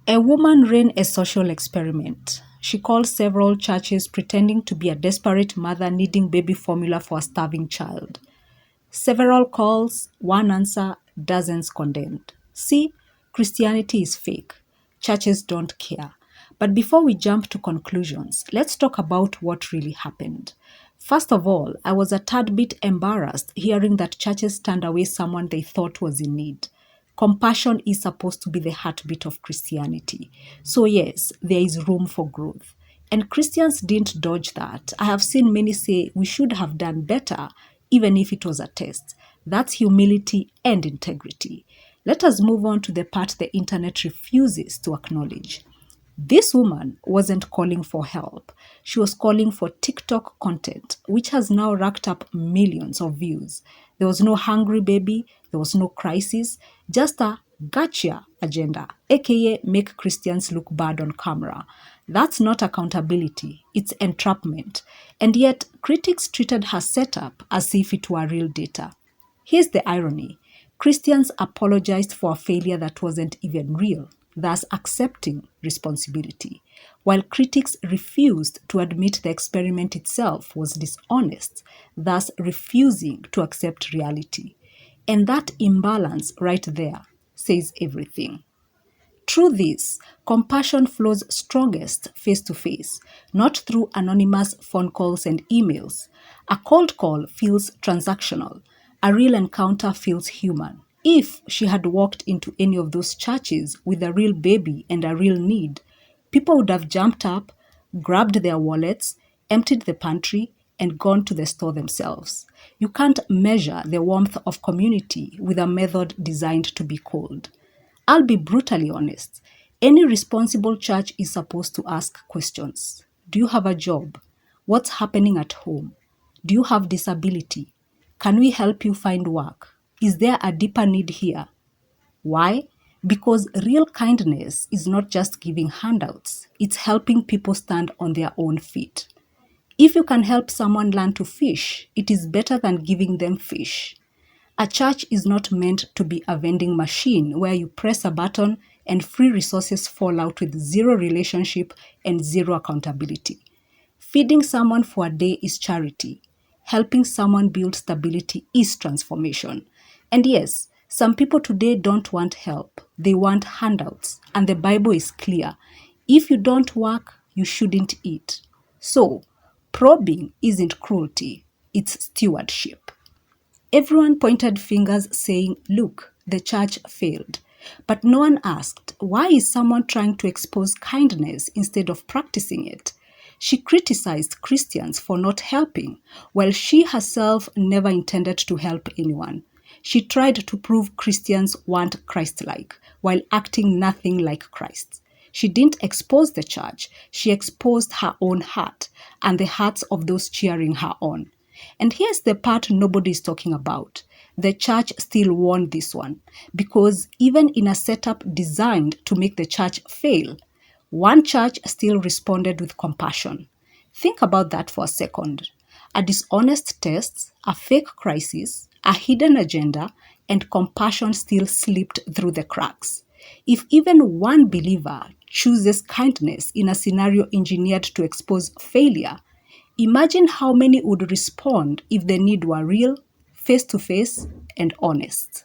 A woman ran a social experiment. She called several churches pretending to be a desperate mother needing baby formula for a starving child. Several calls, one answer, dozens condemned. See, Christianity is fake. Churches don't care. But before we jump to conclusions, let's talk about what really happened. First of all, I was a tad bit embarrassed hearing that churches turned away someone they thought was in need. Compassion is supposed to be the heartbeat of Christianity. So, yes, there is room for growth. And Christians didn't dodge that. I have seen many say we should have done better, even if it was a test. That's humility and integrity. Let us move on to the part the internet refuses to acknowledge. This woman wasn't calling for help. She was calling for TikTok content, which has now racked up millions of views. There was no hungry baby, there was no crisis, just a gotcha agenda, aka make Christians look bad on camera. That's not accountability, it's entrapment. And yet, critics treated her setup as if it were real data. Here's the irony. Christians apologized for a failure that wasn't even real, thus accepting responsibility, while critics refused to admit the experiment itself was dishonest, thus refusing to accept reality. And that imbalance right there says everything. Through this, compassion flows strongest face to face, not through anonymous phone calls and emails. A cold call feels transactional. A real encounter feels human. If she had walked into any of those churches with a real baby and a real need, people would have jumped up, grabbed their wallets, emptied the pantry, and gone to the store themselves. You can't measure the warmth of community with a method designed to be cold. I'll be brutally honest. Any responsible church is supposed to ask questions. Do you have a job? What's happening at home? Do you have disability? Can we help you find work? Is there a deeper need here? Why? Because real kindness is not just giving handouts, it's helping people stand on their own feet. If you can help someone learn to fish, it is better than giving them fish. A church is not meant to be a vending machine where you press a button and free resources fall out with zero relationship and zero accountability. Feeding someone for a day is charity. Helping someone build stability is transformation. And yes, some people today don't want help. They want handouts. And the Bible is clear. If you don't work, you shouldn't eat. So, probing isn't cruelty, it's stewardship. Everyone pointed fingers saying, look, the church failed. But no one asked, why is someone trying to expose kindness instead of practicing it? She criticized Christians for not helping, while she herself never intended to help anyone. She tried to prove Christians weren't Christ-like, while acting nothing like Christ. She didn't expose the church, she exposed her own heart and the hearts of those cheering her on. And here's the part nobody is talking about. The church still won this one because even in a setup designed to make the church fail, one church still responded with compassion. Think about that for a second. A dishonest test, a fake crisis, a hidden agenda, and compassion still slipped through the cracks. If even one believer chooses kindness in a scenario engineered to expose failure, imagine how many would respond if the need were real, face-to-face, and honest.